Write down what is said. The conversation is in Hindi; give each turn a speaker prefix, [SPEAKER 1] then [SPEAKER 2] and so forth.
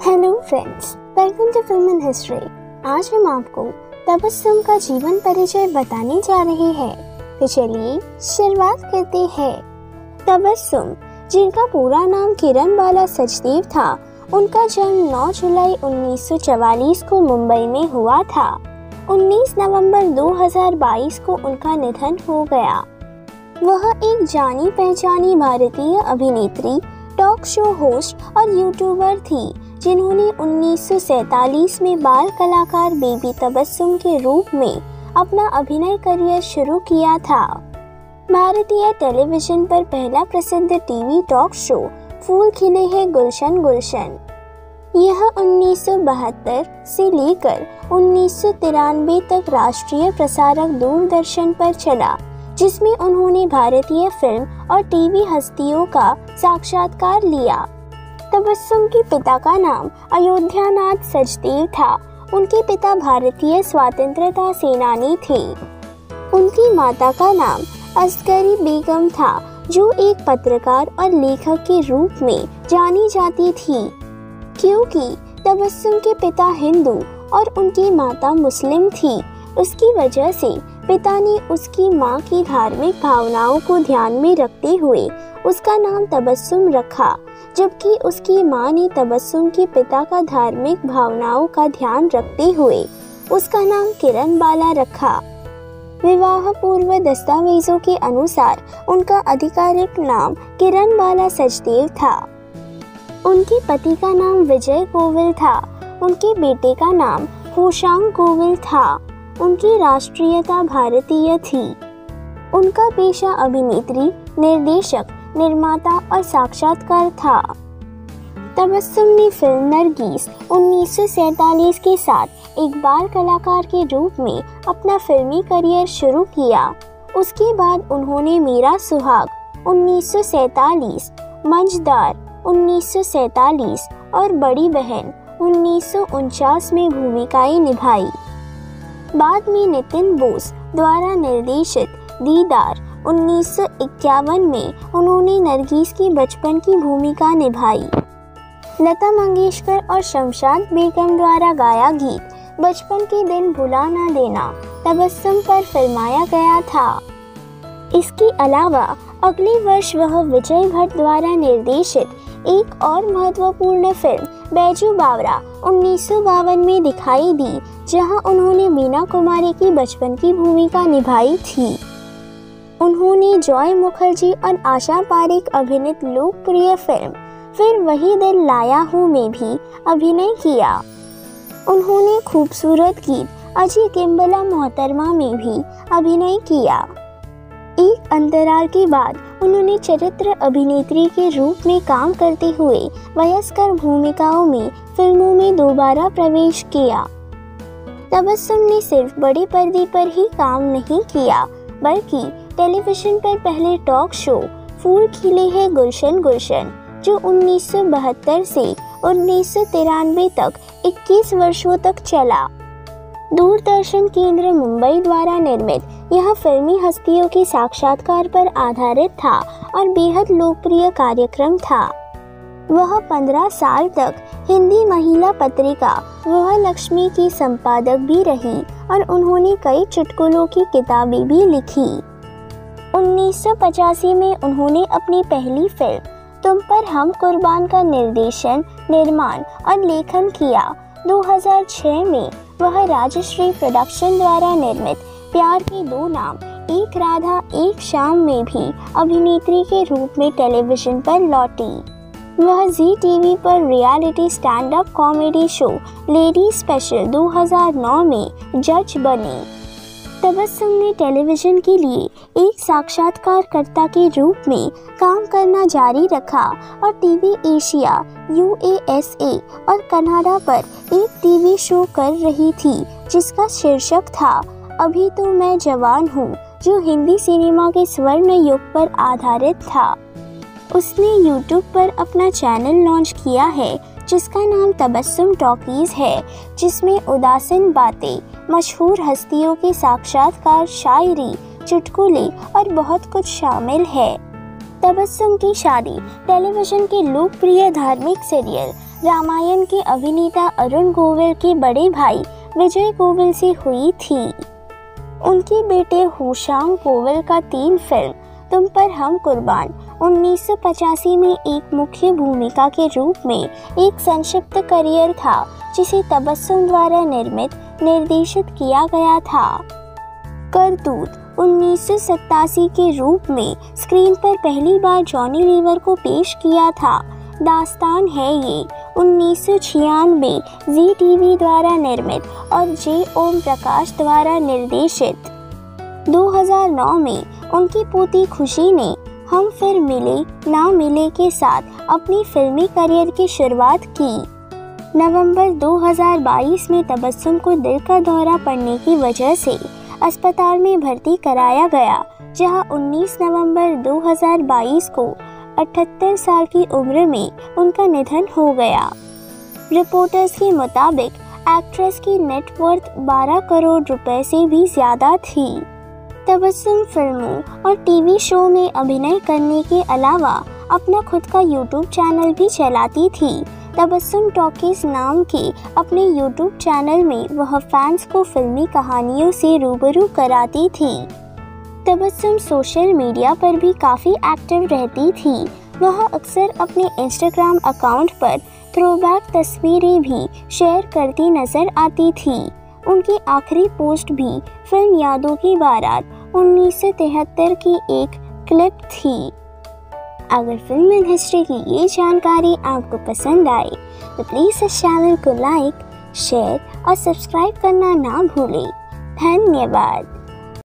[SPEAKER 1] Hello friends, welcome to film in history. आज हम आपको तबस्सुम का जीवन परिचय बताने जा रहे हैं। तो चलिए शुरुआत करते हैं। तबस्सुम, जिनका पूरा नाम किरण बाला सचदेव था, उनका जन्म 9 जुलाई 1944 को मुंबई में हुआ था। 19 नवंबर 2022 को उनका निधन हो गया। वह एक जानी पहचानी भारतीय अभिनेत्री, टॉक शो होस्ट और यूट्यूबर थी, जिन्होंने 1947 में बाल कलाकार बेबी तबस्सुम के रूप में अपना अभिनय करियर शुरू किया था। भारतीय टेलीविजन पर पहला प्रसिद्ध टीवी टॉक शो फूल खिले हैं गुलशन गुलशन। यह 1972 से लेकर 1993 तक राष्ट्रीय प्रसारक दूरदर्शन पर चला, जिसमें उन्होंने भारतीय फिल्म और टीवी हस्तियों का साक्षात्कार लिया। तबस्सुम के पिता का नाम अयोध्यानाथ सचदेव था। उनके पिता भारतीय स्वतंत्रता सेनानी थे। उनकी माता का नाम असगरी बेगम था, जो एक पत्रकार और लेखक के रूप में जानी जाती थी। क्योंकि तबस्सुम के पिता हिंदू और उनकी माता मुस्लिम थी, उसकी वजह से पिता ने उसकी मां की धार्मिक भावनाओं को ध्यान में रखते हुए उसका नाम तबस्सुम रखा, जबकि उसकी मां ने तबस्सुम के पिता का धार्मिक भावनाओं का ध्यान रखते हुए उसका नाम किरण बाला रखा। विवाह पूर्व दस्तावेजों के अनुसार उनका आधिकारिक नाम किरण बाला सचदेव था। उनके पति का नाम विजय गोविल था। उनके बेटे का नाम होशांग गोविल था। उनकी राष्ट्रीयता भारतीय थी। उनका पेशा अभिनेत्री, निर्देशक, निर्माता और साक्षात्कार था। तबस्सुम ने फिल्म नरगिस 1947 के साथ एक बाल कलाकार के रूप में अपना फिल्मी करियर शुरू किया। उसके बाद उन्होंने मेरा सुहाग 1947, मंझदार 1947 और बड़ी बहन 1949 में भूमिकाएं निभाई। बाद में नितिन बोस द्वारा निर्देशित दीदार 1951 में उन्होंने नरगिस की बचपन की भूमिका निभाई। लता मंगेशकर और शमशाद बेगम द्वारा गाया गीत बचपन के दिन भुला ना देना तबस्सुम पर फिल्माया गया था। इसके अलावा अगले वर्ष वह विजय भट्ट द्वारा निर्देशित एक और महत्वपूर्ण फिल्म बैजू बावरा 1952 में दिखाई दी, जहां उन्होंने मीना कुमारी की बचपन की भूमिका निभाई थी। उन्होंने जॉय मुखर्जी और आशा पारेख अभिनीत लोकप्रिय फिल्म फिर वही दिल लाया हूँ में भी अभिनय किया। उन्होंने खूबसूरत गीत अजी किम्बला मोहतरमा में भी अभिनय किया। एक अंतराल के बाद उन्होंने चरित्र अभिनेत्री के रूप में काम करते हुए वयस्कर भूमिकाओं में फिल्मों में दोबारा प्रवेश किया। तबस्सुम ने सिर्फ बड़े पर्दे पर ही काम नहीं किया, बल्कि टेलीविजन पर पहले टॉक शो फूल खिले हैं गुलशन गुलशन, जो 1972 से 1993 तक 21 वर्षों तक चला। दूरदर्शन केंद्र मुंबई द्वारा निर्मित यह फिल्मी हस्तियों के साक्षात्कार पर आधारित था और बेहद लोकप्रिय कार्यक्रम था। वह 15 साल तक हिंदी महिला पत्रिका वह लक्ष्मी की संपादक भी रही और उन्होंने कई चुटकुलों की किताबें भी लिखी। 1985 में उन्होंने अपनी पहली फिल्म तुम पर हम कुर्बान का निर्देशन, निर्माण और लेखन किया। 2006 में वह राजश्री प्रोडक्शन द्वारा निर्मित प्यार के दो नाम, एक राधा एक शाम में भी अभिनेत्री के रूप में टेलीविजन पर लौटी। वह जी टीवी पर reality stand up comedy show lady special 2009 में जज बनी। तबस्सुम ने टेलीविजन के लिए एक साक्षात्कारकर्ता के रूप में काम करना जारी रखा और टीवी एशिया, USA और कनाडा पर एक टीवी शो कर रही थी, जिसका शीर्षक था अभी तो मैं जवान हूँ, जो हिंदी सिनेमा के स्वर्ण युग पर आधारित था। उसने यूट्यूब पर अपना चैनल लॉन्च किया है, जिसका नाम तबस्सुम टॉकीज है, जिसमें उदासीन बातें, मशहूर हस्तियों के साक्षात्कार, शायरी, चुटकुले और बहुत कुछ शामिल है। तबस्सुम की शादी टेलीविजन के लोकप्रिय धार्मिक सीरियल रामायण के अभिनेता अरुण गोविल के बड़े भाई विजय गोविल से हुई थी। उनके बेटे होशांग गोविल का 3 फिल्म तुम पर हम कुर्बान 1985 में एक मुख्य भूमिका के रूप में एक संक्षिप्त करियर था, जिसे तबस्सुम द्वारा निर्मित निर्देशित किया गया था। करतूत 1987 के रूप में स्क्रीन पर पहली बार जॉनी लीवर को पेश किया था। दास्तान है ये 1996 जी टीवी द्वारा निर्मित और जे ओम प्रकाश द्वारा निर्देशित। 2009 में उनकी पोती खुशी ने हम फिर मिले ना मिले के साथ अपनी फिल्मी करियर की शुरुआत की। नवंबर 2022 में तबस्सुम को दिल का दौरा पड़ने की वजह से अस्पताल में भर्ती कराया गया, जहां 19 नवंबर 2022 को 78 साल की उम्र में उनका निधन हो गया। रिपोर्टर्स के मुताबिक एक्ट्रेस की नेटवर्थ 12 करोड़ रुपए से भी ज्यादा थी। तबस्सुम फिल्मों और टीवी शो में अभिनय करने के अलावा अपना खुद का यूट्यूब चैनल भी चलाती थी। तबस्सुम टॉकीज नाम के अपने यूट्यूब चैनल में वह फैंस को फिल्मी कहानियों से रूबरू कराती थी। तबस्सुम सोशल मीडिया पर भी काफ़ी एक्टिव रहती थी। वह अक्सर अपने इंस्टाग्राम अकाउंट पर थ्रोबैक तस्वीरें भी शेयर करती नजर आती थी। उनकी आखिरी पोस्ट भी फिल्म यादों की बारात 1973 की एक क्लिप थी। अगर फिल्म इन हिस्ट्री की ये जानकारी आपको पसंद आए तो प्लीज़ इस चैनल को लाइक, शेयर और सब्सक्राइब करना ना भूलें। धन्यवाद।